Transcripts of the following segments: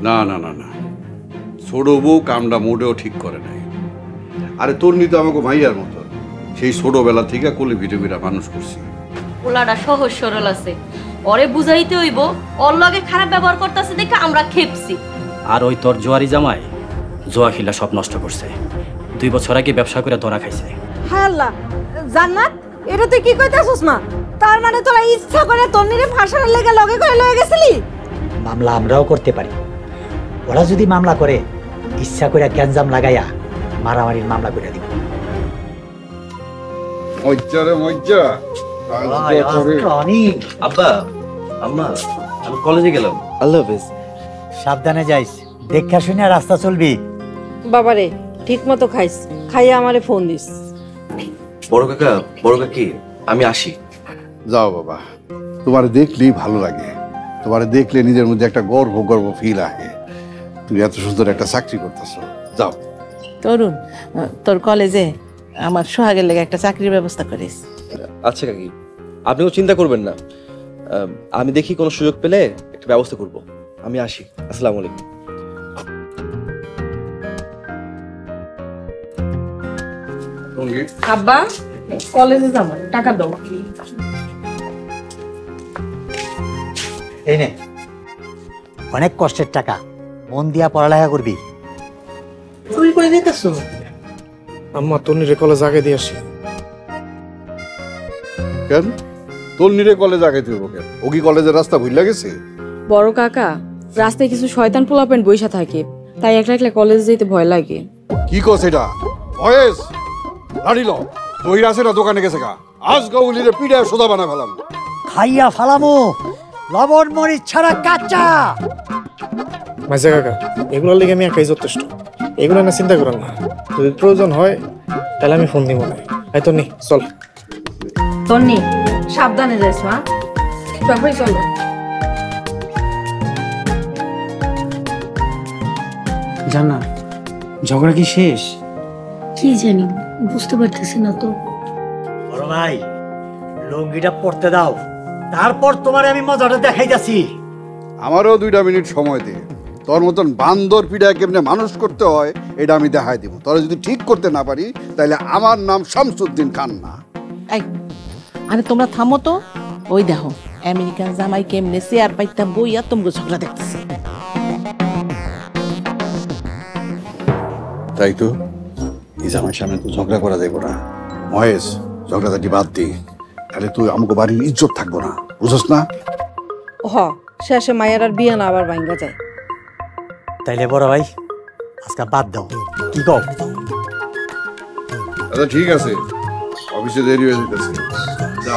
না না না না, ছোট বউ কামটা মোটেও ঠিক করে নাই। আরে তোর নি তো আমাকে ভাইয়ার মতো, সেই ছোটবেলা থেকে কোলে ভিটে ভিটা মানুষ করছি। ওলাটা সহজ সরল আছে, ওরে বুঝাইতে হইব ওর লগে খারাপ ব্যবহার করতেছে দেখে আমরা খেপছি। আর ওই তোর জোয়ারি জামাই জোয়া খিলা সব নষ্ট করছে, 2 বছর আগে ব্যবসা করে ধরা খাইছে। হায় আল্লাহ, জান্নাত এটা তুই কি কইতাছস মা? তার মানে তোরা ইচ্ছা করে তন্নিরে ফাঁসানোর লেগে লগে করে লয়ে গেছিলি? মামলা আমরাও করতে পারি, ওরা যদি মামলা করে ইচ্ছা করে গ্যাঞ্জাম লাগাইয়া মারামারির মামলা করে দিব। আব্বা আম্মা, আমি কলেজে গেলাম। আল্লাহ হাফেজ। সাবধানে যাইস, দেখা শুনে রাস্তা চলবি। বাবারে ঠিক মতো খাইস, খাইয়া আমারে ফোন দিস। বড় কাকা বড় কাকি, আমি আসি। যাও বাবা, তোমার দেখলেই ভালো লাগে, তোমার দেখলে নিজের মধ্যে একটা গর্ব গর্ব ফিল আসে। তুমি এত সুন্দর একটা চাকরি করতেছো, যাও। তরুণ, তোর কলেজে আমার সোহাগের লেগে একটা চাকরির ব্যবস্থা করিস। আচ্ছা কাকি, আপনিও চিন্তা করবেন না, আমি দেখি কোনো সুযোগ পেলে একটা ব্যবস্থা করব। আমি আসি, আসসালামু আলাইকুম। আব্বা কলেজে যাব, টাকা দাও। এই নে, অনেক কষ্টের টাকা, মন দিয়া পড়ালেখা করবি। চুরি করে দিতেছো? আম্মা তন্নিরে কলেজ আগে দিয়ে আসি। কেন তোর নিরে কলেজ আগে তুই কেন? ও কি কলেজের রাস্তা ভুল লাগেছে? বড় কাকা, রাস্তায় কিছু শয়তান পোলাপেন বইসা থাকে, তাই একলা একলা কলেজ যেতে ভয় লাগে। কি কস এটা? ভয়েস লাড়িল দইরা আছে না দোকানে গেছে গা, আজ গাউলিরে পিড়া সোদা বানা ফেলাম। খাইয়া ফালামু লবণ মরিচ ছাড়া কাঁচা। মাঝে কাকা, এগুলোর লেগে আমি একাই যথেষ্ট, এগুলো না চিন্তা করেন না। যদি প্রয়োজন হয় তাহলে আমি ফোন দিব না। এই তন্নি চল। তন্নি সাবধানে যাইস মা, তারপরে চলো। জানা ঝগড়া কি শেষ? কি জানি, বুঝতে পারতেছি না তো। বড় ভাই, লুঙ্গিটা পড়তে দাও, তারপর তোমারে আমি মজাটা দেখাইতাছি। আমারও 2 মিনিট সময় দে, তোর মতন বান্দর পিড়া কেমনে মানুষ করতে হয় এটা আমি দেখাই দিব। তোরা যদি ঠিক করতে না পারি তাহলে আমার নাম শামসুদ্দিন খান না। এই, আরে তোমরা থামো তো। ওই দেখো আমেরিকান জামাই কেমনে চেয়ার পাইতা বইয়া তোমরা ঝগড়া দেখতেছে। তাই তো, এই জামাই সামনে তো ঝগড়া করা যাইব না। মহেশ, ঝগড়াঝাটি বাদ দি, তাহলে তুই আমাকে বাড়ির ইজ্জত থাকবো না, বুঝছ না? হ, শেষে মায়ের আর বিয়ে না আবার ভাঙ্গা যায়। তাইলে বড় ভাই আজকে বাদ দাও, কি কও? আচ্ছা ঠিক আছে, অফিসে দেরি হয়ে যেতেছে, যা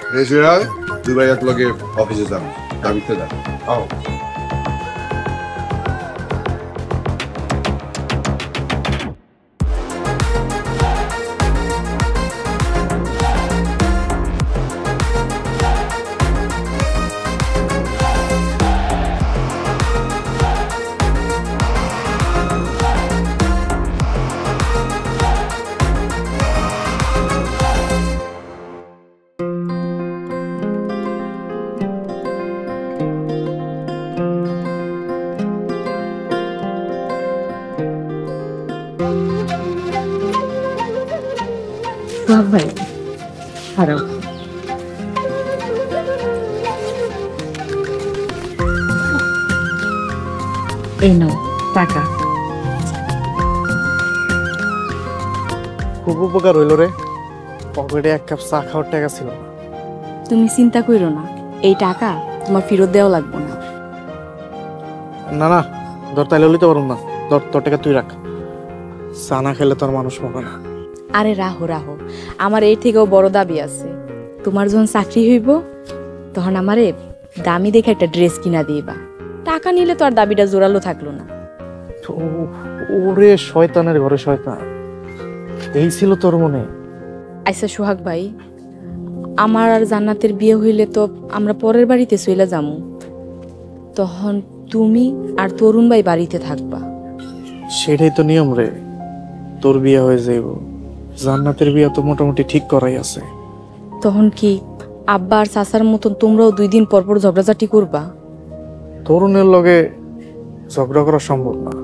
ফ্রেশ হয়ে আয়, 2 ভাই এক লগে অফিসে যান, দাবিতে যান। আও। ভাই খারাপ, এই নাও টাকা। খুব উপকার হইল রে, পকেটে 1 কাপ চা খাওয়ার টাকা ছিল। তুমি চিন্তা করো না, এই টাকা তোমার ফেরত দেওয়া লাগবে না। না না, ধর তাইলে লইতে পারুম না। ধর, তোর টাকা তুই রাখ, চা না খেলে তোর মানুষ মরে না। আরে রাহো রাহো, আমার এই থেকেও বড় দাবি আছে। তোমার যখন চাকরি হইব তখন আমারে দামি দেখে একটা ড্রেস কিনা দিবা। টাকা নিলে তো আর দাবিটা জোরালো থাকলো না। ওরে শয়তানের ঘরে শয়তান, এই ছিল তোর মনে? আচ্ছা সোহাগ ভাই, আমার আর জান্নাতের বিয়ে হইলে তো আমরা পরের বাড়িতে চলে যামু, তখন তুমি আর তরুণ ভাই বাড়িতে থাকবা। সেটাই তো নিয়ম রে, তোর বিয়ে হয়ে যাইব, জান্নাতের বিয়া তো মোটামুটি ঠিক করাই আছে। তখন কি আব্বা আর চাচার মতন তোমরাও 2 দিন পর পর ঝগড়াঝাটি করবা? তরুণের লগে ঝগড়া করা সম্ভব না।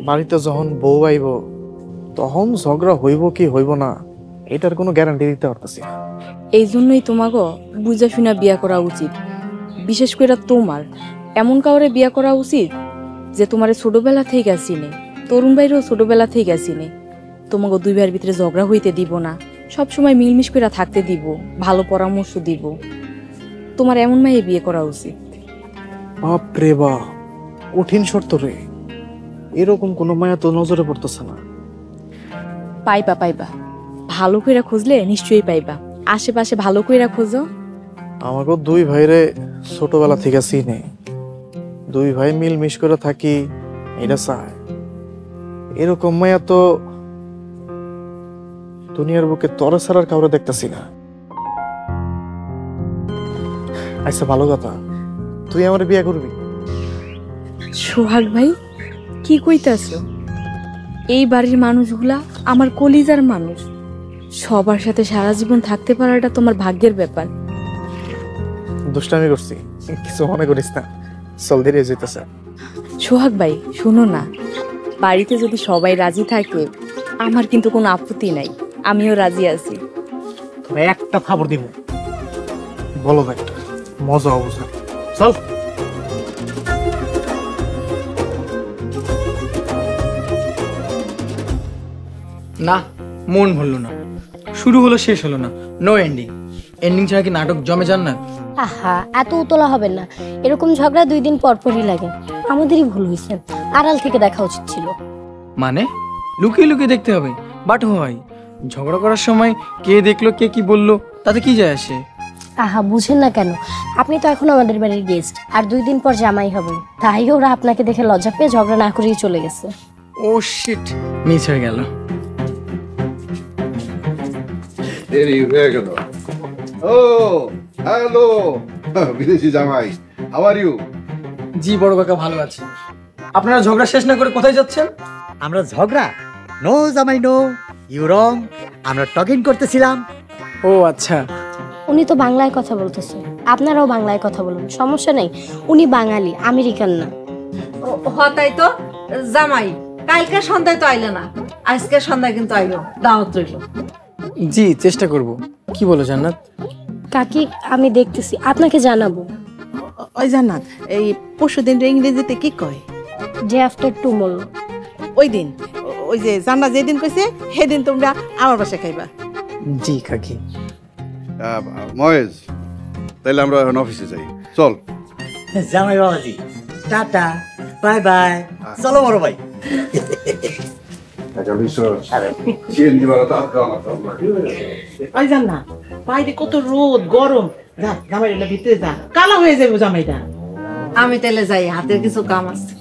বাড়িতে যখন বউ আইব তখন ঝগড়া হইব কি হইব না এটার কোনো গ্যারান্টি দিতে পারতেছি না। এই জন্যই তোমাকে বুঝা শুনা বিয়া করা উচিত। বিশেষ করে তোমার এমন কাউরে বিয়া করা উচিত যে তোমারে ছোটবেলা থেকে চিনে, তরুণ ভাইরও ছোটবেলা থেকে চিনে। তোমাকে 2 ভাইয়ের ভিতরে ঝগড়া হইতে দিব না, সবসময় মিলমিশ করে থাকতে দিব, ভালো পরামর্শ দিব। তোমার এমন মাইয়ে বিয়ে করা উচিত। বাপ রে বা, কঠিন শর্ত রে। এরকম কোনো মায়া তো নজরে পড়তেছে না। পাইবা পাইবা, ভালো কইরা খুঁজলে নিশ্চয়ই পাইবা। আশেপাশে ভালো কইরা খোঁজো। আমাকে 2 ভাইরে ছোটবেলা থেকে চিনে, 2 ভাই মিলমিশ করে থাকি এটা চায়। এরকম মায়া তো দুনিয়ার বুকে তরে ছাড়ার কাউরে দেখতেছি না। আচ্ছা ভালো কথা, তুই আমার বিয়ে করবি? সোহাগ ভাই কি কইতাছো? এই বাড়ির মানুষগুলা আমার কলিজার মানুষ। সবার সাথে সারা জীবন থাকতে পারাটা তোমার ভাগ্যের ব্যাপার। দুষ্টামি করছি, কিছু মনে করিস না। চল ধীরে যেতেছে। সোহাগ ভাই শোনো না, বাড়িতে যদি সবাই রাজি থাকে আমার কিন্তু কোনো আপত্তি নাই, আমিও রাজি আছি। তবে একটা খবর দিব, বলো একটা মজা অবস্থা। চল। না, মন ভরল না। শুরু হলো শেষ হলো না, নো এন্ডিং। এন্ডিং ছাড়া কি নাটক জমে যান না? আহা, এত উতলা হবেন না। এরকম ঝগড়া 2 দিন পর পরই লাগে। আমাদেরই ভুল হয়েছে, আড়াল থেকে দেখা উচিত ছিল। মানে লুকিয়ে লুকিয়ে দেখতে হবে? বাট হয় ঝগড়া করার সময় কে দেখলো কে কি বললো তাতে কি যায় আসে? আহা, বুঝেন না কেন? আপনি তো এখন আমাদের বাড়ির গেস্ট, আর 2 দিন পর জামাই হবেন। তাই ওরা আপনাকে দেখে লজ্জা পেয়ে ঝগড়া না করেই চলে গেছে। ও শিট, মিস হয়ে গেল। দেরি হয়ে গেল। ও হ্যালো বিদেশি জামাই, হাউ আর ইউ? জি বড় কাকা, ভালো আছে। আপনারা ঝগড়া শেষ না করে কোথায় যাচ্ছেন? আমরা ঝগড়া? নো জামাই নো, ইউ রং। আমরা টকিং করতেছিলাম। ও আচ্ছা। উনি তো বাংলায় কথা বলতেছে, আপনারাও বাংলায় কথা বলুন, সমস্যা নেই। উনি বাঙালি, আমেরিকান না। তাই তো জামাই, কালকে সন্ধ্যায় তো আইলে না, আজকে সন্ধ্যায় কিন্তু আইলো, দাওয়াত রইল। জি চেষ্টা করব। কি বলো জান্নাত? কাকি আমি দেখতেছি, আপনাকে জানাবো। ওই জান্নাত, এই পরশুদিন ইংরেজিতে কি কয়? Day after tomorrow. ওই দিন, ওই যে জান্নাত যেদিন কইছে সেদিন তোমরা আমার বাসায় খাইবা। জি কাকি। মহেশ, তাহলে আমরা এখন অফিসে যাই, চল। জামাই বাবাজি, টাটা, বাই বাই। চলো বড় ভাই। ওই জান্নাত, বাইরে কত রোদ গরম, যা জামাইটা ভিতরে যা, কালো হয়ে যাবে জামাইটা। আমি তাহলে যাই, হাতের কিছু কাম আছে।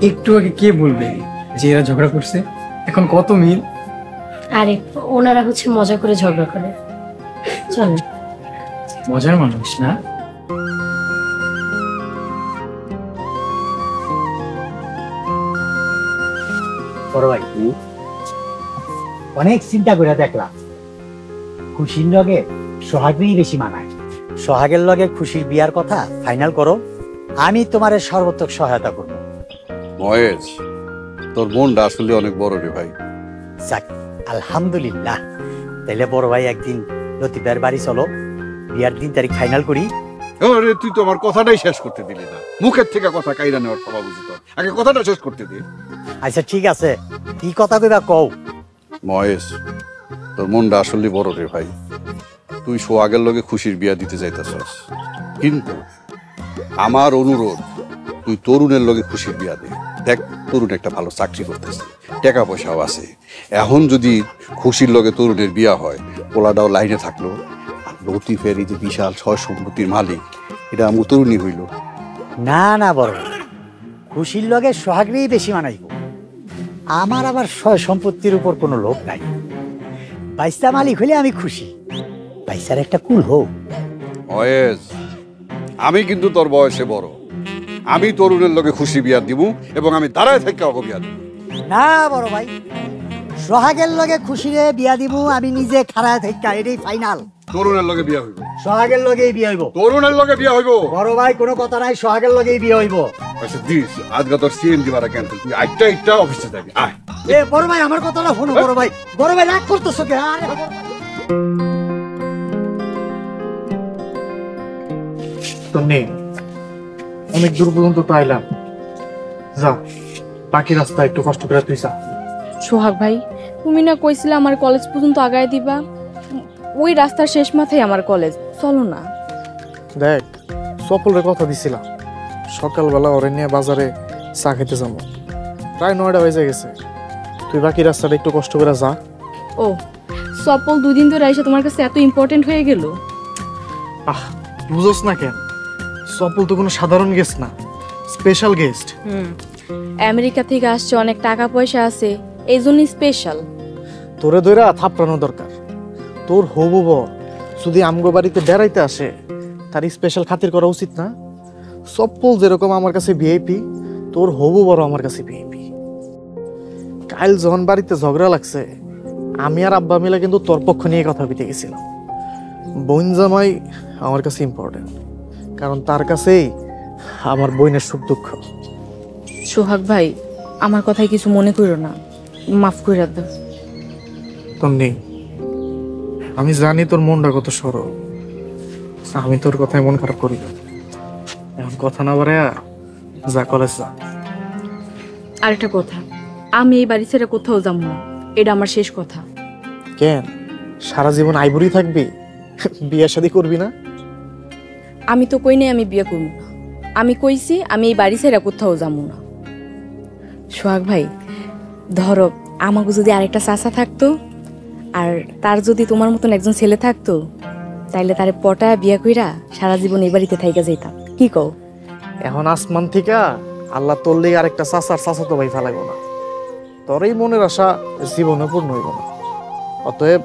একটু আগে কে বলবে যে এরা ঝগড়া করছে? এখন কত মিল। আরে ওনারা হচ্ছে মজা করে ঝগড়া করে। চলেন। মজার মানুষ না? বড় ভাই, অনেক চিন্তা করে দেখলাম, খুশির লগে সোহাগেরই বেশি মানায়। সোহাগের লগে খুশির বিয়ার কথা ফাইনাল করো, আমি তোমার সর্বোত্তক সহায়তা করব। মহেশ, তোর মনটা আসলে অনেক বড় রে ভাই। যাক, আলহামদুলিল্লাহ। তাইলে বড় ভাই একদিন লতিফের বাড়ি চলো, বিয়ার দিন তারিখ ফাইনাল করি। আরে তুই তো আমার কথাটাই শেষ করতে দিলি না, মুখের থেকে কথা কাইরা নেওয়ার স্বভাব বুঝি তোর। আগে কথাটা শেষ করতে দে। আচ্ছা ঠিক আছে, কি কথা কইবা কও। মহেশ, তোর মনটা আসলে বড় রে ভাই। তুই সোহাগের লগে খুশির বিয়া দিতে যাইতেছস, কিন্তু আমার অনুরোধ তুই তরুণের লগে খুশির বিয়া দে। দেখ, তরুণ একটা ভালো চাকরি করতেছে, টাকা পয়সাও আছে। এখন যদি খুশির লগে তরুণের বিয়া হয়, পোলাটাও লাইনে থাকলো, আর লতিফের এই যে বিশাল ছয় সম্পত্তির মালিক, এটা আমার তরুণই হইল। না না বড় ভাই, খুশির লগে সোহাগেরই বেশি মানাইব। আমার আবার সয় সম্পত্তির উপর কোনো লোভ নাই। বাইসা মালিক হইলে আমি খুশি, বাইসার একটা কুল হোক। মহেশ, আমি কিন্তু তোর বয়সে বড়, আমি তরুণের লগে খুশি বিয়া দিব এবং আমি দাঁড়ায় থেকে ওকে বিয়া দিব। না বড় ভাই, সোহাগের লগে খুশিরে বিয়া দিব, আমি নিজে খাড়ায় থাকা, এটাই ফাইনাল। তরুণের লগে বিয়া হইব, সোহাগের লগেই বিয়া হইব। তরুণের লগে বিয়া হইব বড় ভাই, কোনো কথা নাই, সোহাগের লগেই বিয়া হইব। আচ্ছা দিস, আজকে তোর সিএনজি ভাড়া ক্যান্সেল, তুই আইটা অফিসে যাবি। আয় এ বড় ভাই, আমার কথাটা শোনো বড় ভাই। বড় ভাই রাগ করতেছো কে? আরে তো নেই, অনেক দূর পর্যন্ত তো আইলাম, যা বাকি রাস্তা একটু কষ্ট করে তুই যা। সোহাগ ভাই, তুমি না কইছিলে আমার কলেজ পর্যন্ত আগায় দিবা? ওই রাস্তার শেষ মাথায় আমার কলেজ, চলো না। দেখ, সফলের কথা দিছিলাম, সকালবেলা ওরে নিয়ে বাজারে চা খেতে যাবো, প্রায় 9টা বেজে গেছে। তুই বাকি রাস্তাটা একটু কষ্ট করে যা। ও, সফল 2 দিন ধরে এসে তোমার কাছে এত ইম্পর্টেন্ট হয়ে গেল? আহ, বুঝোস না কেন? সফল তো কোনো সাধারণ গেস্ট না, স্পেশাল গেস্ট। আমেরিকা থেকে আসছে, অনেক টাকা পয়সা আছে, এই জন্যই স্পেশাল। তোরে দইরা থাপড়ানো দরকার। তোর হবু বর যদি আমগো বাড়িতে বেড়াইতে আসে, তার স্পেশাল খাতির করা উচিত না? সফল যেরকম আমার কাছে ভিআইপি, তোর হবু বড় আমার কাছে ভিআইপি। কাল যখন বাড়িতে ঝগড়া লাগছে, আমি আর আব্বা মিলা কিন্তু তোর পক্ষ নিয়ে কথা বলতে গেছিলাম। বোন জামাই আমার কাছে ইম্পর্টেন্ট, কারণ তার কাছেই আমার বোনের সুখ দুঃখ। সোহাগ ভাই, আমার কথায় কিছু মনে করো না, মাফ করে দাও। তোর নেই, আমি জানি তোর মনটা কত সরল, আমি তোর কথায় মন খারাপ করি না। এখন কথা না বাড়ায়া যা কলেজ যা। আরেকটা কথা, আমি এই বাড়ি ছেড়ে কোথাও যাবো না, এটা আমার শেষ কথা। কেন সারা জীবন আইবুড়ি থাকবি? বিয়ে শাদী করবি না? আমি তো কই নাই আমি বিয়ে করবো না, আমি কইছি আমি এই বাড়ি ছেড়ে কোথাও যাবো না। সোহাগ ভাই, ধরো আমাকে যদি আরেকটা চাচা থাকতো, আর তার যদি তোমার মতন একজন ছেলে থাকতো, তাইলে তারে পটায় বিয়ে কইরা সারা জীবন এই বাড়িতে থাইকা যাইতাম। কি কও? এখন আসমান থেকে আল্লাহ তোরলে আরেকটা চাচা তো ভাই ফেলাইব না। তোর এই মনের আশা জীবনে পূর্ণ হইব না। অতএব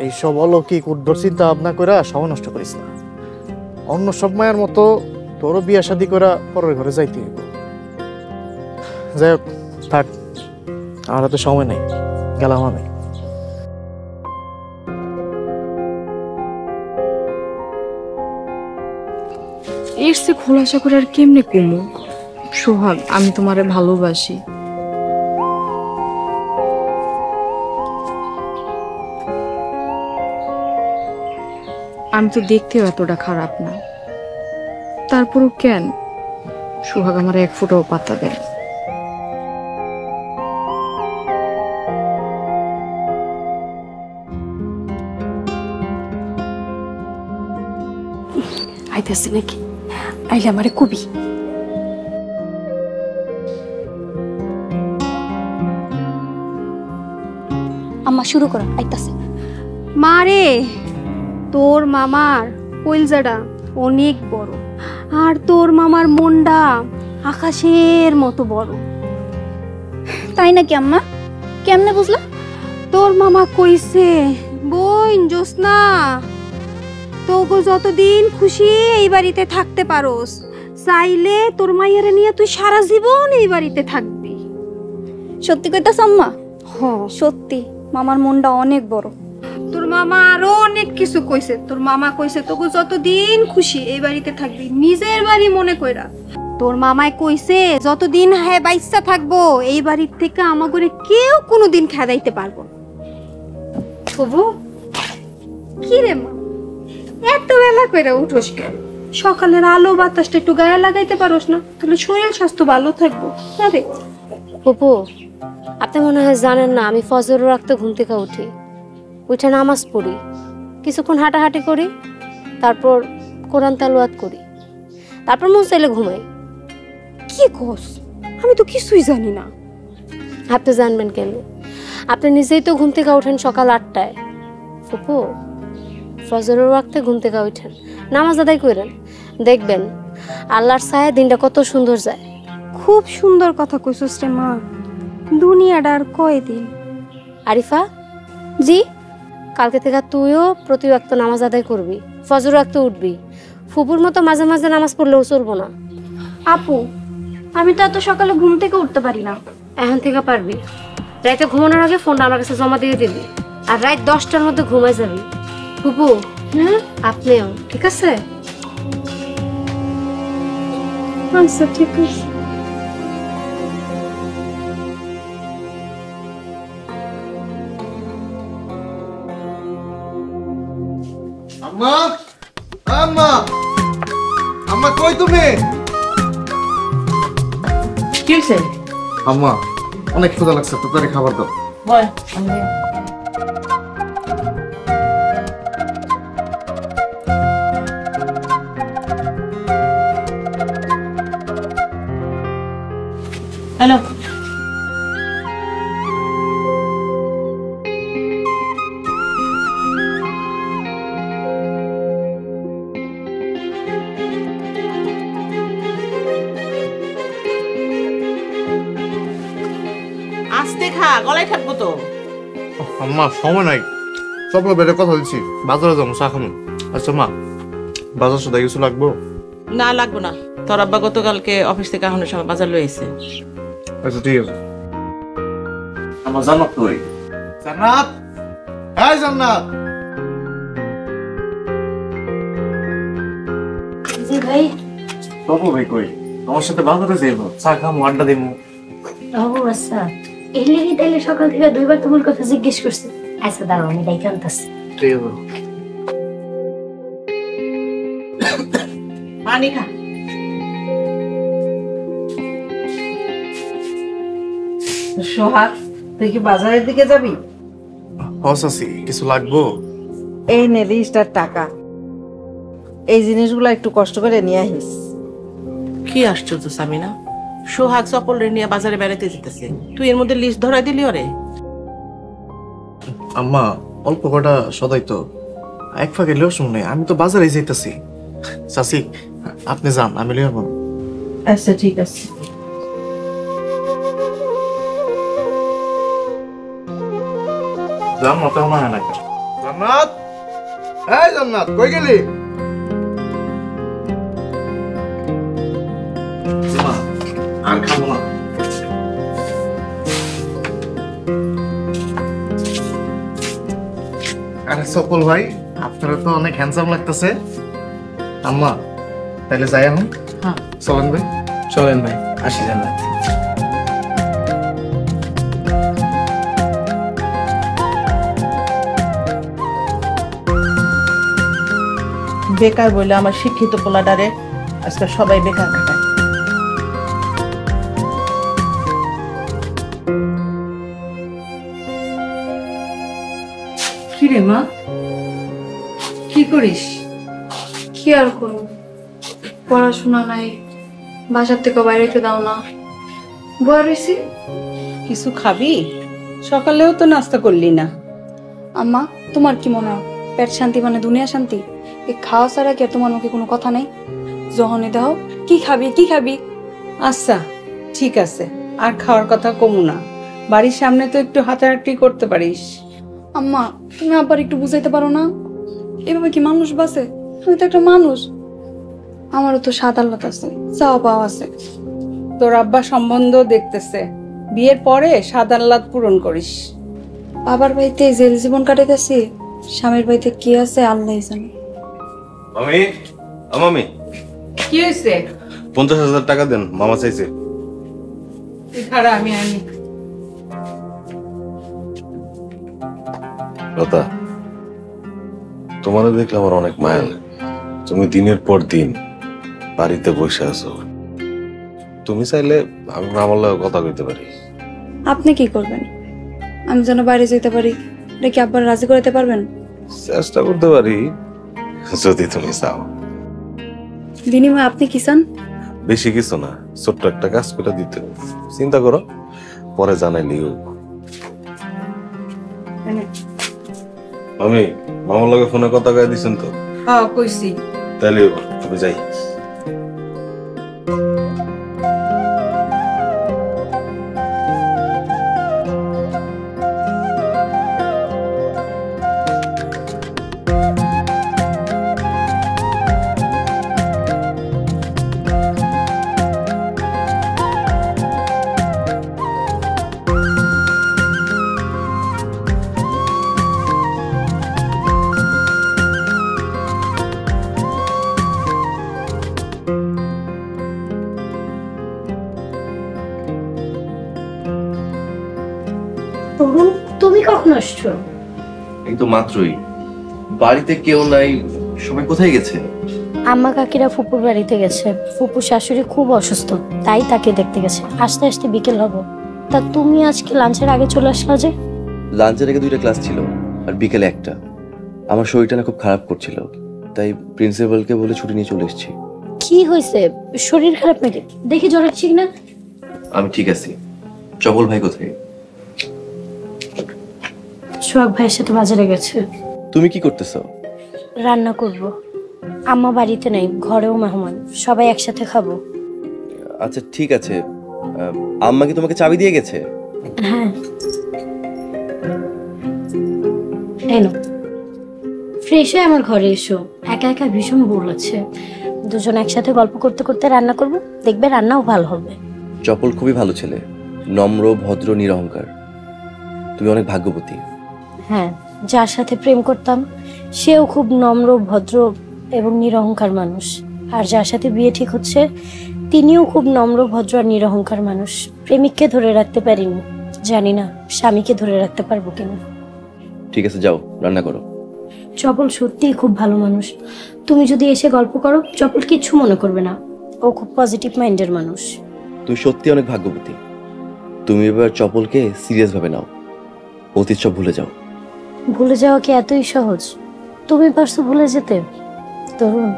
এইসব অলৌকিক উদ্ভট চিন্তা ভাবনা করে সময় নষ্ট করিস না। অন্য সব মায়ের মতো তোরও বিয়া শাদী করে পরের ঘরে যাইতে হইব। যাই হোক, থাক, আমার হাতে সময় নেই, গেলাম আমি। এর সে খোলাসা করে আর কেমনে কমু? সোহাগ, আমি তোমারে ভালোবাসি। আমি তো দেখতেও এতটা খারাপ না, তারপরও কেন সোহাগ আমার এক ফোঁটাও পাত্তা দেয়? আইতাছে নাকি? আইলে আমারে কবি। আম্মা শুরু করো, আইতাছে। মারে, তোর মামার কইলজাটা অনেক বড়, আর তোর মামার মনটা আকাশের মতো বড়। তাই নাকি আম্মা? কেমনে বুঝলা? তোর মামা কইছে, বোন জোসনা, তোকে যতদিন খুশি এই বাড়িতে থাকতে পারোস, চাইলে তোর মাইয়ারে নিয়ে তুই সারা জীবন এই বাড়িতে থাকবি। সত্যি কইতাছ আম্মা? হ্যাঁ সত্যি, মামার মনটা অনেক বড়। তোর মামা আরো অনেক কিছু কইছে। তোর মামা কইছে তোকে যতদিন খুশি এই বাড়িতে থাকবি, নিজের বাড়ি মনে কইরা। তোর মামায় কইছে যতদিন হ্যাঁ বাইচ্চা থাকবো এই বাড়ির থেকে আমাগরে কেউ কোনোদিন খেদাইতে পারবো না। তবু কি রে মা, এত বেলা কইরা উঠোস কেন? সকালের আলো বাতাসটা একটু গায়ে লাগাইতে পারোস না? তাহলে শরীর স্বাস্থ্য ভালো থাকবো। আরে পপু, আপনি মনে হয় জানেন না, আমি ফজর রাখতে ঘুম থেকে উঠি, উঠে নামাজ পড়ি, কিছুক্ষণ হাঁটাহাঁটি করি, তারপর কোরআন তেলাওয়াত করি, তারপর মন চাইলে ঘুমাই। কি কস? আমি তো কিছুই জানি না। আপনি জানবেন কেন? আপনি নিজেই তো ঘুম থেকে ওঠেন সকাল 8টায়। পপু, ফজরের ওয়াক্তে ঘুম থেকে ওঠেন, নামাজ আদায় করেন, দেখবেন আল্লাহর ছায়া দিনটা কত সুন্দর যায়। খুব সুন্দর কথা কইছস রে মা। দুনিয়াটা আর কয়দিন? আরিফা, জি? কালকে থেকে তুইও প্রতি ওয়াক্ত নামাজ আদায় করবি, ফজর ওয়াক্তে উঠবি, ফুপুর মতো মাঝে মাঝে নামাজ পড়লেও চলবো না। আপু আমি তো এত সকালে ঘুম থেকে উঠতে পারি না। এখন থেকে পারবি। রাতে ঘুমানোর আগে ফোনটা আমার কাছে জমা দিয়ে দিবি, আর রাত 10টার মধ্যে ঘুমাই যাবি। ফুপু আপনিও, ঠিক আছে? আচ্ছা ঠিক আছে। আম্মা, আম্মা, আম্মা কই তুমি? কি হয়েছে? আম্মা অনেক ক্ষুধা লাগছে, তাড়াতাড়ি খাবার দাও। বল। হ্যালো, আস্তে খা, গলায় থাকবো তো। আম্মা সময় নাই, সব বেড়ে কথা দিচ্ছি, বাজারে যাবো চা খাবো। আচ্ছা মা, বাজার সাথে কিছু লাগবো? না লাগবো না, তোর আব্বা গতকালকে অফিস থেকে আহনের সময় বাজার লয়ে এসে। আচ্ছা ঠিক আছে। আমার জান্নাত কই? জান্নাত, এই জান্নাত। জি ভাই। বাবু ভাই কই? আমার সাথে বাজারে যাইবো, চা খাবো, আড্ডা দিবো। ও আচ্ছা, এই লেগে তাইলে সকাল থেকে দুইবার তোমার কথা জিজ্ঞেস করছে। আচ্ছা দাঁড়াও, আমি ডাইকে আনতাছি। ঠিক আছে। পানি খা। সোহাগ, তুই কি বাজারের দিকে যাবি? হসাসি, কিছু লাগবো? এই নে রিস্টার টাকা, এই জিনিসগুলো একটু কষ্ট করে নিয়ে আহিস। কি আশ্চর্য সামিনা, সোহাগ চপল রে নিয়ে বাজারে বেড়াতে যেতেছে, তুই এর মধ্যে লিস্ট ধরাই দিলি ওরে? আম্মা অল্প কটা সদাই তো, এক ফাঁকে লিও শুনে, আমি তো বাজারে যাইতাছি। চাচি আপনি যান, আমি লিও না। আচ্ছা ঠিক আছে। যান মতো না না। জান্নাত, এই জান্নাত কই গেলি? মা আর খাবো না। আরে সকল ভাই, আপনারা তো অনেক হ্যান্ডসাম লাগতেছে। আম্মা তাহলে যাই এখন? হ্যাঁ চলেন ভাই। চলেন ভাই, আসি জান্নাত। বেকার বলে আমার শিক্ষিত পোলাডারে আজকে সবাই বেকার খাটায়। কি রে মা, কি করিস? কি আর করব, পড়াশোনা নাই, বাসার থেকে বাইরে তো দাও না, বয়া রয়েছি। কিছু খাবি? সকালেও তো নাস্তা করলি না। আম্মা তোমার কি মনে হয় পেট শান্তি মানে দুনিয়া শান্তি? এই খাওয়া ছাড়া কি আর তোমার মুখে কোনো কথা নাই? যখনই দাও কি খাবি কি খাবি। আচ্ছা ঠিক আছে, আর খাওয়ার কথা কমু না, বাড়ির সামনে তো একটু হাঁটাহাঁটি করতে পারিস। আম্মা তুমি আবার একটু বুঝাইতে পারো না? এভাবে কি মানুষ বাঁচে? আমি তো একটা মানুষ, আমারও তো স্বাদ আল্লাহ আছে, চাওয়া পাওয়া আছে। তোর আব্বা সম্বন্ধ দেখতেছে, বিয়ের পরে স্বাদ আহ্লাদ পূরণ করিস। বাবার বাড়িতে জেল জীবন কাটাইতেছি, স্বামীর বাড়িতে কি আছে আল্লাহ জানে। মামি, মামি কি হয়েছে? 50,000 টাকা দেন, মামা চাইছে। খারা আমি আনি। লতা, তোমার দেখলে আমার অনেক মায়া লাগে। তুমি দিনের পর দিন বাড়িতে বসে আছো, তুমি চাইলে আমি মামার লগে কথা কইতে পারি। আপনি কি করবেন? আমি যেন বাইরে যেতে পারি, এটা কি আব্বার রাজি করাতে পারবেন? চেষ্টা করতে পারি যদি তুমি চাও। বিনিময়ে আপনি কি চান? বেশি কিছু না, ছোট্ট একটা কাজ করে দিতে, চিন্তা করো, পরে জানাইলিও। আমি মামার লগে ফোনে কথা কয়ে দিছেন তো? হ্যাঁ কইছি। তাহলে আমি যাই। তরুণ, তুমি কখন আসছো? এই তো মাত্রই। বাড়িতে কেউ নাই, সবাই কোথায় গেছে? আম্মা কাকিরা ফুপুর বাড়িতে গেছে। ফুপুর শাশুড়ি খুব অসুস্থ, তাই তাকে দেখতে গেছে। আসতে আসতে বিকেল হবে। তা তুমি আজকে লাঞ্চের আগে চলে আসলা যে? লাঞ্চের আগে 2টা ক্লাস ছিল আর বিকেলে একটা। আমার শরীরটা না খুব খারাপ করছিল, তাই প্রিন্সিপালকে বলে ছুটি নিয়ে চলে এসেছি। কি হয়েছে? শরীর খারাপ নাকি? দেখি জ্বর আসছে কিনা। আমি ঠিক আছি। চপল ভাই কোথায়? সোহাগ ভাইয়ের সাথে বাজারে গেছে। তুমি কি করতেছো? রান্না করব। আম্মা বাড়িতে নেই, ঘরেও মেহমান, সবাই একসাথে খাবো। আচ্ছা ঠিক আছে। আম্মা কি তোমাকে চাবি দিয়ে গেছে? হ্যাঁ। এনো, ফ্রেশ হয়ে আমার ঘরে এসো। একা একা ভীষণ বোর লাগছে। দুজন একসাথে গল্প করতে করতে রান্না করব, দেখবে রান্নাও ভালো হবে। চপল খুবই ভালো ছেলে, নম্র, ভদ্র, নিরহংকার। তুমি অনেক ভাগ্যবতী। হ্যাঁ, যার সাথে প্রেম করতাম সেও খুব নম্র, ভদ্র এবং নিরহংকার মানুষ। আর যার সাথে বিয়ে ঠিক হচ্ছে তিনিও খুব নম্র, ভদ্র আর নিরহংকার মানুষ। প্রেমিককে ধরে রাখতে পারিনি, জানি না স্বামীকে ধরে রাখতে পারবো কিনা। ঠিক আছে, যাও রান্না করো। চপল সত্যিই খুব ভালো মানুষ। তুমি যদি এসে গল্প করো, চপল কিচ্ছু মনে করবে না। ও খুব পজিটিভ মাইন্ডের মানুষ। তুমি সত্যি অনেক ভাগ্যবতী। তুমি এবার চপলকে সিরিয়াস ভাবে নাও, অতীত সব ভুলে যাও। ভুলে যাওয়া কি এতই সহজ? তুমি পারছো ভুলে যেতে? তরুণ,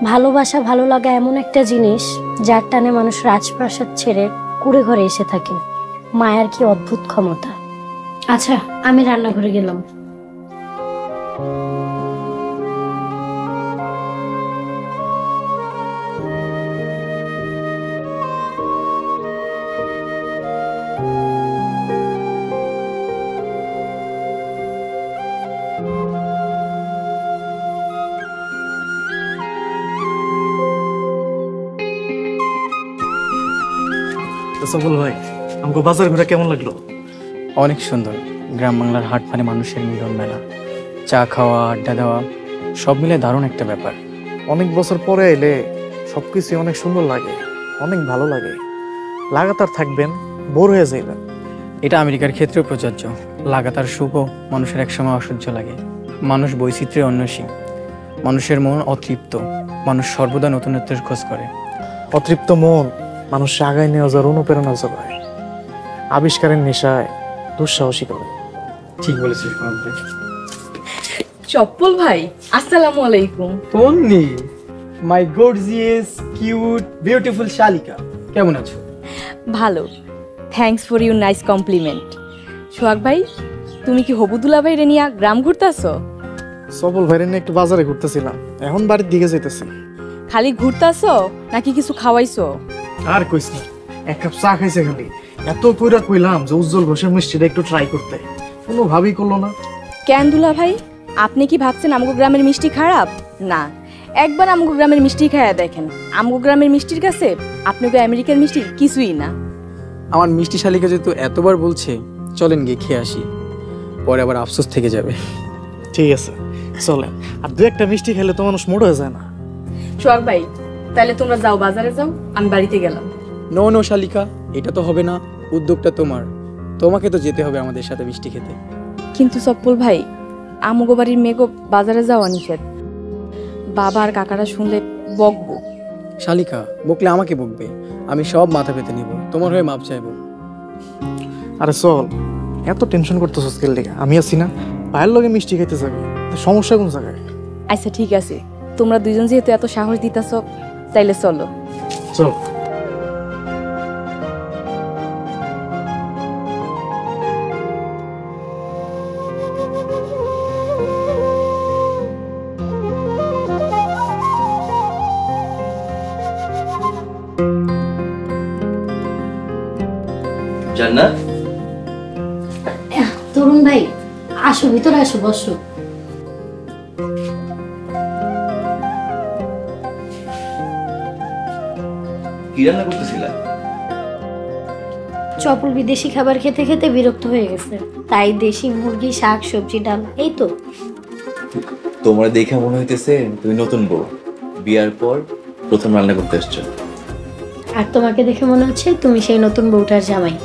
ভালোবাসা, ভালো লাগা এমন একটা জিনিস যার টানে মানুষ রাজপ্রাসাদ ছেড়ে কুড়ে ঘরে এসে থাকে। মায়ার কি অদ্ভুত ক্ষমতা। আচ্ছা, আমি রান্নাঘরে গেলাম। সফল ভাই, আমাকে বাজার ঘোরা কেমন লাগলো? অনেক সুন্দর। গ্রাম বাংলার হাট মানে মানুষের মিলন মেলা, চা খাওয়া, আড্ডা দেওয়া, সব মিলে দারুণ একটা ব্যাপার। অনেক বছর পরে এলে সবকিছু অনেক সুন্দর লাগে, অনেক ভালো লাগে। লাগাতার থাকবেন, বোর হয়ে যাইবেন। এটা আমেরিকার ক্ষেত্রেও প্রযোজ্য। লাগাতার সুখও মানুষের একসময় অসহ্য লাগে। মানুষ বৈচিত্র্যে অন্বেষী, মানুষের মন অতৃপ্ত, মানুষ সর্বদা নতুনত্বের খোঁজ করে। অতৃপ্ত মন মানুষকে আগায় নিয়ে যাওয়ার অনুপ্রেরণা যোগায়, আবিষ্কারের নেশায় দুঃসাহসী করে। ঠিক বলেছিস। চপ্পল ভাই, আসসালামু আলাইকুম। Tonni, my gorgeous, cute, beautiful শালিকা, কেমন আছো? ভালো, thanks for your nice compliment. Sohag ভাই, তুমি কি হবুদুল্লা ভাই রেনিয়া গ্রাম ঘুরতেছো? সফল ভাইরে নিয়ে একটু বাজারে ঘুরতেছিলাম, এখন বাড়ির দিকে যাইতেছি। খালি ঘুরতেছো নাকি কিছু খাওয়াইছো? আর কইস না, এক কাপ চা খাইছে খালি। এত কইরা কইলাম যে উজ্জ্বল ঘোষের মিষ্টিটা একটু ট্রাই করতে, কোনো ভাবই করলো না। কেন দুলা ভাই, আপনি কি ভাবছেন আমগো গ্রামের মিষ্টি খারাপ? না, একবার আমগো গ্রামের মিষ্টি খাইয়া দেখেন। আমগো গ্রামের মিষ্টির কাছে আপনাকে আমেরিকার মিষ্টি কিছুই না। আমার মিষ্টি শালিকা যেহেতু এতবার বলছে, চলেন গিয়ে খেয়ে আসি, পরে আবার আফসোস থেকে যাবে। ঠিক আছে, চলেন। আর দু একটা মিষ্টি খেলে তো মানুষ মোট হয়ে যায় না। সোহাগ ভাই, তাহলে তোমরা যাও, বাজারে যাও, আমি বাড়িতে গেলাম। নো নো শালিকা, এটা তো হবে না। উদ্যোগটা তোমার, তোমাকে তো যেতে হবে আমাদের সাথে মিষ্টি খেতে। কিন্তু চপ্পল ভাই, আমগো বাড়ির মেয়েগো বাজারে যাওয়া নিষেধ। বাবা আর কাকারা শুনলে বকবো। শালিকা, বকলে আমাকে বকবে, আমি সব মাথা পেতে নিব, তোমার হয়ে মাপ চাইবো। আরে চল, এত টেনশন করতেছ স্কেল দিকে, আমি আছি না। ভাইয়ের লগে মিষ্টি খেতে যাবি, সমস্যা কোন জায়গায়? আচ্ছা ঠিক আছে, তোমরা দুজন যেহেতু এত সাহস দিতেছ, তাইলে চলো। চল। জান্নাত, তরুণ ভাই, আসো, ভিতরে আসো, বসো। কি রান্না করতেছিলা? চপল বিদেশি খাবার খেতে খেতে বিরক্ত হয়ে গেছে, তাই দেশি মুরগি, শাক, সবজি, ডাল, এই তো। তোমার দেখে মনে হইতেছে তুমি নতুন বউ, বিয়ার পর প্রথম রান্না করতে এসছো। আর তোমাকে দেখে মনে হচ্ছে তুমি সেই নতুন বউটার জামাই।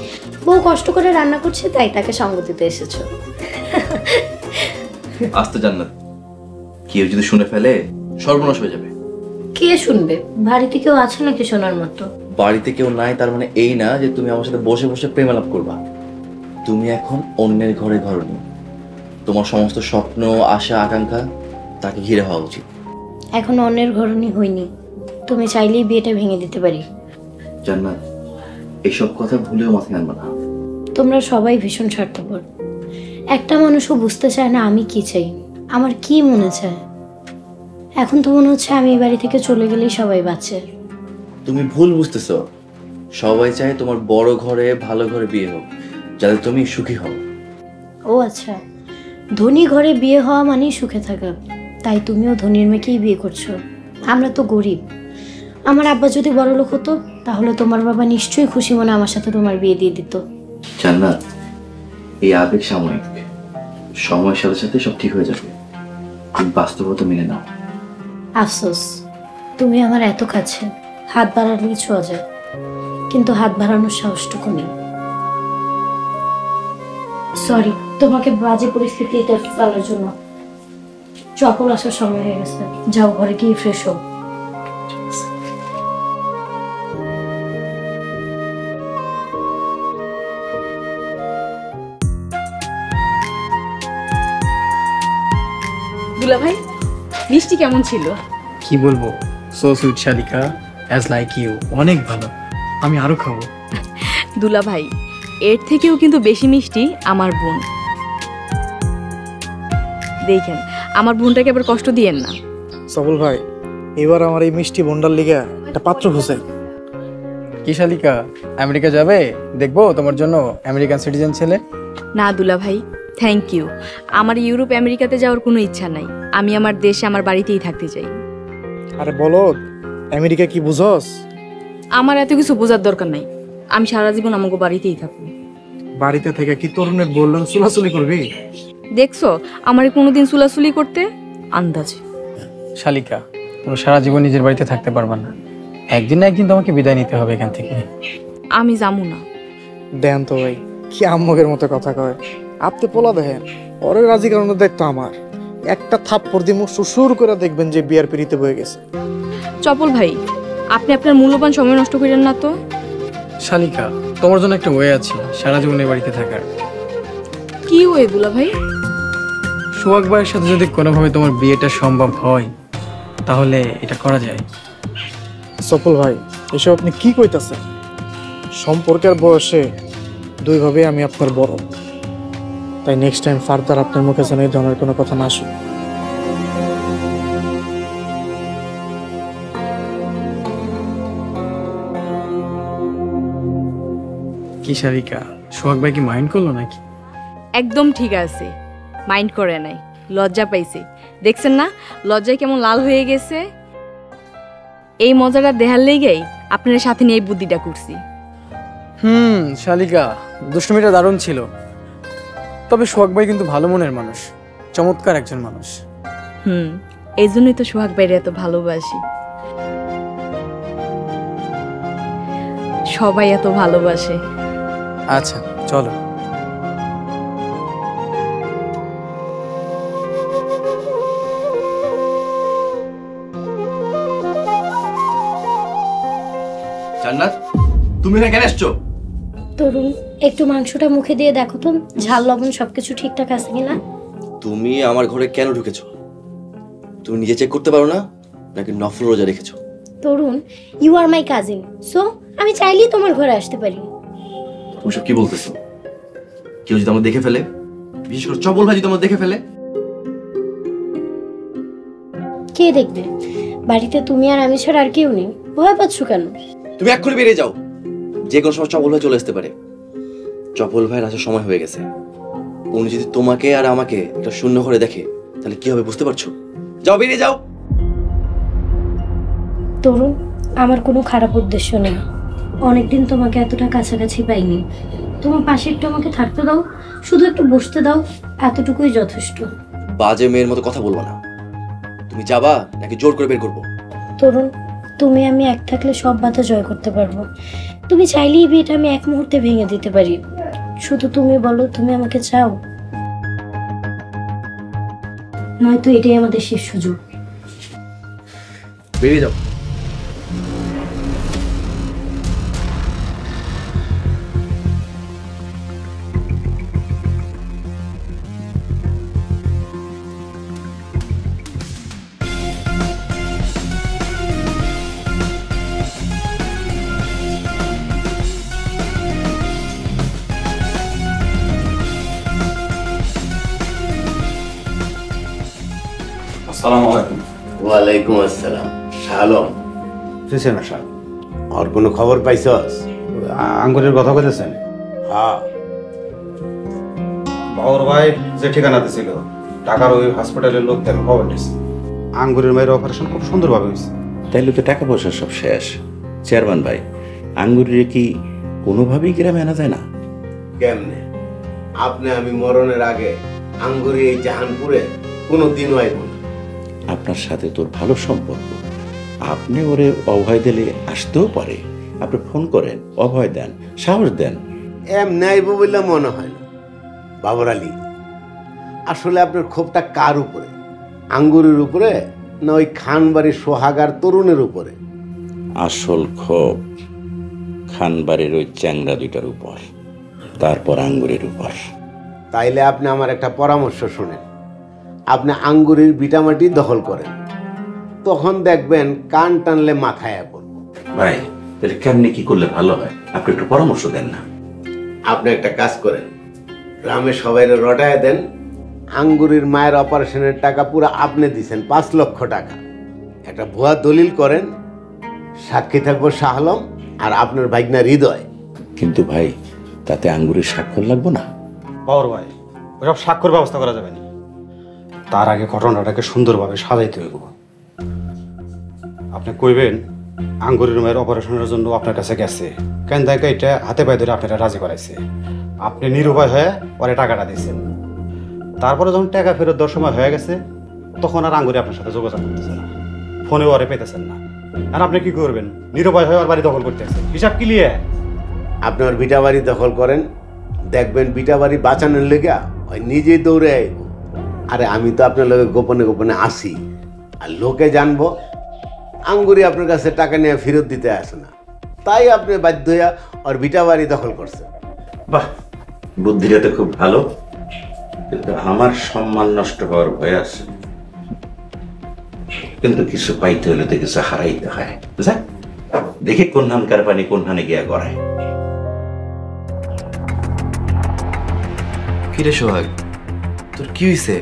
বউ কষ্ট করে রান্না করছে তাই তাকে সঙ্গ দিতে এসেছো। আসতে জান্নাত, কেউ যদি শুনে ফেলে সর্বনাশ হয়ে যাবে। কে শুনবে? বাড়িতে কেউ আছে নাকি শোনার মতো? বাড়িতে কেউ নাই তার মানে এই না যে তুমি আমার সাথে বসে বসে প্রেমালাপ করবা। তুমি এখন অন্যের ঘরে ঘরনি। তোমার সমস্ত স্বপ্ন, আশা, আকাঙ্ক্ষা তাকে ঘিরে হওয়া উচিত। এখন অন্যের ঘরণী হইনি, তুমি চাইলেই বিয়েটা ভেঙে দিতে পারি। জান্নাত, এইসব কথা ভুলেও মাথায় আনবা না। তোমরা সবাই ভীষণ স্বার্থপর। একটা মানুষও বুঝতে চায় না আমি কি চাই, আমার কি মনে চায়। এখন তো মনে হচ্ছে আমি এই বাড়ি থেকে চলে গেলেই সবাই বাঁচে। তুমি ভুল বুঝতেছো। সবাই চায় তোমার বড় ঘরে ভালো ঘরে বিয়ে হোক, যাতে তুমি সুখী হও। ও আচ্ছা, ধনী ঘরে বিয়ে হওয়া মানেই সুখে থাকা। তাই তুমিও ধনীর মেয়েকেই বিয়ে করছো। আমরা তো গরিব। আমার আব্বা যদি বড় লোক হতো তাহলে তোমার বাবা নিশ্চয়ই খুশি মনে আমার সাথে তোমার বিয়ে দিয়ে দিত। জান্নাত, এই আবেগ সাময়িক, সময়ের সাথে সাথে সব ঠিক হয়ে যাবে। তুমি বাস্তবতা মেনে নাও। আফসোস, তুমি আমার এত কাছে, হাত বাড়ালেই ছোঁয়া যায়, কিন্তু হাত বাড়ানোর সাহসটুকু নেই। সরি তোমাকে বাজে পরিস্থিতিতে ফেলার জন্য। চপল আসার সময় হয়ে গেছে, যাও ঘরে গিয়ে ফ্রেশ হও। দুলা ভাই, মিষ্টি কেমন ছিল? কি বলবো, সো সুইট শালিকা, অ্যাজ লাইক ইউ, অনেক ভালো। আমি আরো খাবো। দুলা ভাই, এর থেকেও কিন্তু বেশি মিষ্টি আমার বোন। দেখেন, আমার বোনটাকে আবার কষ্ট দিয়েন না। সবল ভাই, এবার আমার এই মিষ্টি বন্ডার লিগা একটা পাত্র খুঁজেন। কি শালিকা, আমেরিকা যাবে? দেখবো তোমার জন্য আমেরিকান সিটিজেন ছেলে। না দুলা ভাই, থ্যাংক ইউ। আমার ইউরোপ আমেরিকাতে যাওয়ার কোনো ইচ্ছা নাই। আমি আমার দেশে আমার বাড়িতেই থাকতে চাই। আরে বলো, আমেরিকা কি বুঝস? আমার এত কিছু বোঝার দরকার নাই। আমি সারা জীবন আমাকে বাড়িতেই থাকবো। বাড়িতে থেকে কি তরুণের বললেন চুলাচুলি করবি? দেখছো আমার কোনোদিন চুলাচুলি করতে? আন্দাজে। শালিকা, তুমি সারা জীবন নিজের বাড়িতে থাকতে পারবা না। একদিন না একদিন তোমাকে বিদায় নিতে হবে এখান থেকে। আমি যাবো না। দেন তো ভাই, কি আম্মকের মতো কথা কয়। আপনি পোলা দেখেন, ওরে রাজি কারণে দেখতো আমার একটা থাপ্পড় দিমু সুসুর করে দেখবেন যে বিয়ার পিড়িতে বয়ে গেছে। চপল ভাই, আপনি আপনার মূল্যবান সময় নষ্ট করেন না তো। শালিকা, তোমার জন্য একটা ওয়ে আছে সারা জীবন এই বাড়িতে থাকার। কি ওয়ে দুলা ভাই? সোহাগ ভাইয়ের সাথে যদি কোনোভাবে তোমার বিয়েটা সম্ভব হয় তাহলে এটা করা যায়। সফল ভাই, এসব আপনি কি কইতাছেন? সম্পর্কের বয়সে দুইভাবে আমি আপনার বড়, তাই নেক্সট টাইম ফার্দার আপনার মুখে যেন এই ধরনের কোনো কথা না আসুক। কি শালিকা, সোহাগ ভাই কি মাইন্ড করলো নাকি? একদম ঠিক আছে, মাইন্ড করে নাই, লজ্জা পাইছে। দেখছেন না লজ্জায় কেমন লাল হয়ে গেছে? এই মজাটা দেখার লেগেই আপনার সাথে নিয়ে এই বুদ্ধিটা করছি। শালিকা, দুষ্টুমিটা দারুণ ছিল। তবে সোহাগ ভাই কিন্তু ভালো মনের মানুষ, চমৎকার একজন মানুষ। এই জন্যই তো সোহাগ ভাইরে এত ভালোবাসি। সবাই এত ভালোবাসে। আচ্ছা চলো। জান্নাত, তুমি এখানে কেন এসছো? তরুণ, একটু মাংসটা মুখে দিয়ে দেখো তো ঝাল লবণ সবকিছু ঠিকঠাক আছে কিনা। তুমি আমার ঘরে কেন ঢুকেছো? তুমি নিজে চেক করতে পারো না নাকি নফল রোজা রেখেছো? Tarun, you are my cousin, so আমি চাইলেই তোমার ঘরে আসতে পারি। তুমি সব কি বলতেছো? কেউ যদি আমাকে দেখে ফেলে, বিশেষ করে চপল ভাই যদি আমাকে দেখে ফেলে? কে দেখবে? বাড়িতে তুমি আর আমি ছাড়া আর কেউ নেই, ভয় পাচ্ছ কেন? তুমি এক্ষুনি বেরিয়ে যাও, যে কোনো সময় চপল ভাই চলে আসতে পারে। চপল ভাইয়ের আসার সময় হয়ে গেছে। উনি যদি তোমাকে আর আমাকে একটা শূন্য ঘরে দেখে তাহলে কি হবে বুঝতে পারছো? যাও, বেরিয়ে যাও। তরুণ, আমার কোনো খারাপ উদ্দেশ্য নেই। অনেকদিন তোমাকে এতটা কাছাকাছি পাইনি। তোমার পাশে একটু আমাকে থাকতে দাও, শুধু একটু বসতে দাও, এতটুকুই যথেষ্ট। বাজে মেয়ের মতো কথা বলবো না। তুমি যাবা নাকি জোর করে বের করবো? তরুণ, তুমি আমি এক থাকলে সব বাধা জয় করতে পারবো। তুমি চাইলেই বিয়েটা আমি এক মুহূর্তে ভেঙে দিতে পারি। শুধু তুমি বলো, তুমি আমাকে চাও? নয়তো এটাই আমাদের শেষ সুযোগ। বেরিয়ে যাও। আসসালামু আলাইকুম। ওয়ালাইকুম আসসালাম। শালম বুঝছেন না সাহেব, আর কোনো খবর পাইছস? আঙ্গুরের কথা বলেছেন? হ্যাঁ, বাবুর ভাই যে ঠিকানা দিছিল ঢাকার ওই হসপিটালের লোক থেকে খবর নিয়েছে। আঙ্গুরের মায়ের অপারেশন খুব সুন্দরভাবে হয়েছে। তাইলে তো টাকা পয়সা সব শেষ। চেয়ারম্যান ভাই, আঙ্গুরের কি কোনোভাবেই গ্রামে আনা যায় না? কেমনে? আপনি আমি মরণের আগে আঙ্গুরি এই জাহানপুরে কোনো দিন আইব না। আপনার সাথে তোর ভালো সম্পর্ক, আপনি ওরে অভয় দিলে আসতেও পারে। আপনি ফোন করেন, অভয় দেন, সাহস দেন। এমনি আইব বলে মনে হয় না বাবর আলী। আসলে আপনার ক্ষোভটা কার উপরে? আঙ্গুরের উপরে না ওই খানবাড়ির সোহাগার তরুণের উপরে? আসল ক্ষোভ খানবাড়ির ওই চ্যাংড়া দুইটার উপর, তারপর আঙ্গুরের উপর। তাইলে আপনি আমার একটা পরামর্শ শুনেন। আপনি আঙ্গুরের বিটামাটি দখল করেন, তখন দেখবেন কান টানলে মাথায় পড়ব। ভাই, তাহলে কেমনি কি করলে ভালো হয়? আপনি একটু পরামর্শ দেন না। আপনি একটা কাজ করেন, গ্রামে সবাই রটায় দেন আঙ্গুরের মায়ের অপারেশনের টাকা পুরো আপনি দিছেন, 5 লক্ষ টাকা। একটা ভুয়া দলিল করেন, সাক্ষী থাকবো শাহ আলম আর আপনার ভাইগনা হৃদয়। কিন্তু ভাই, তাতে আঙ্গুরের স্বাক্ষর লাগবো না? বাবুর ভাই, ওসব স্বাক্ষর ব্যবস্থা করা যাবে না। তার আগে ঘটনাটাকে সুন্দরভাবে সাজাইতে হইব। আপনি কইবেন আঙ্গুরের মায়ের অপারেশনের জন্য আপনার কাছে গেছে, কেন দেখে এটা হাতে পায়ে ধরে আপনারা রাজি করাইছে। আপনি নিরুপায় হয়ে পরে টাকাটা দিয়েছেন। তারপরে যখন টাকা ফেরত দেওয়ার সময় হয়ে গেছে, তখন আর আঙ্গুরে আপনার সাথে যোগাযোগ করতেছে না, ফোনেও আরে পেতেছেন না। আর আপনি কি করবেন? নিরুপায় হয়ে আর বাড়ি দখল করতেছেন। হিসাব ক্লিয়ার? আপনি ওর বিটা বাড়ি দখল করেন, দেখবেন বিটা বাড়ি বাঁচানোর লেগা ওই নিজেই দৌড়ে আইব। আরে আমি তো আপনার লোকে গোপনে গোপনে আসি, আর লোকে জানবো আঙ্গুরি আপনার কাছে টাকা নিয়ে ফেরত দিতে আসে না, তাই আপনি বাধ্য হইয়া ওর বিটা বাড়ি দখল করছেন। বাহ, বুদ্ধিটা তো খুব ভালো, কিন্তু আমার সম্মান নষ্ট হওয়ার ভয় আছে। কিন্তু কিছু পাইতে হলে তো কিছু হারাইতে হয়। যাক, দেখি কোন ধানকার পানি কোন ধানে গিয়া গড়ায়। কিরে সোহাগ, তোর কি হয়েছে?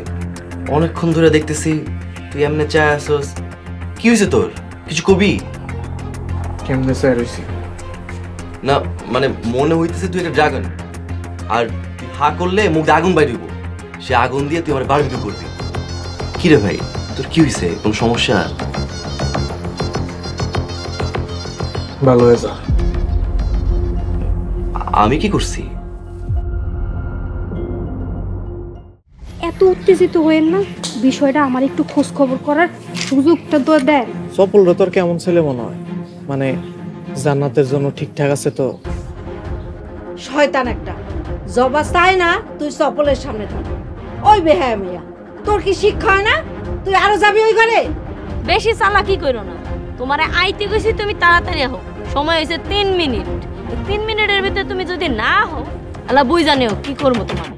অনেকক্ষণ ধরে দেখতেছি তুই এমনি চায় আসস। কি হয়েছে তোর? কিছু কবি? কেমনে স্যার হইছি? না মানে মনে হইতেছে তুই একটা ড্রাগন, আর তুই হা করলে মুখ দিয়ে আগুন বাইর হইব। সে আগুন দিয়ে তুই আমার বারবিকিউ করবি। কি রে ভাই, তোর কি হয়েছে? কোন সমস্যা? ভালো হয়ে যা। আমি কি করছি? এত উত্তেজিত হয়েন না, বিষয়টা আমার একটু খোঁজ খবর করার সুযোগটা তো দেন। সফলরা তোর কেমন ছেলে মনে হয়? মানে জান্নাতের জন্য ঠিকঠাক আছে তো? শয়তান একটা, জবা চায় না তুই সফলের সামনে থাক। ওই বেহায়া মিয়া, তোর কি শিক্ষা হয় না? তুই আরো যাবি ওই ঘরে? বেশি চালাকি করো না। তোমারে আইতে গেছি, তুমি তাড়াতাড়ি হও। সময় হয়েছে 3 মিনিট। 3 মিনিটের ভিতরে তুমি যদি না হও, আল্লাহ বুঝ জানেও কি করবো তোমার।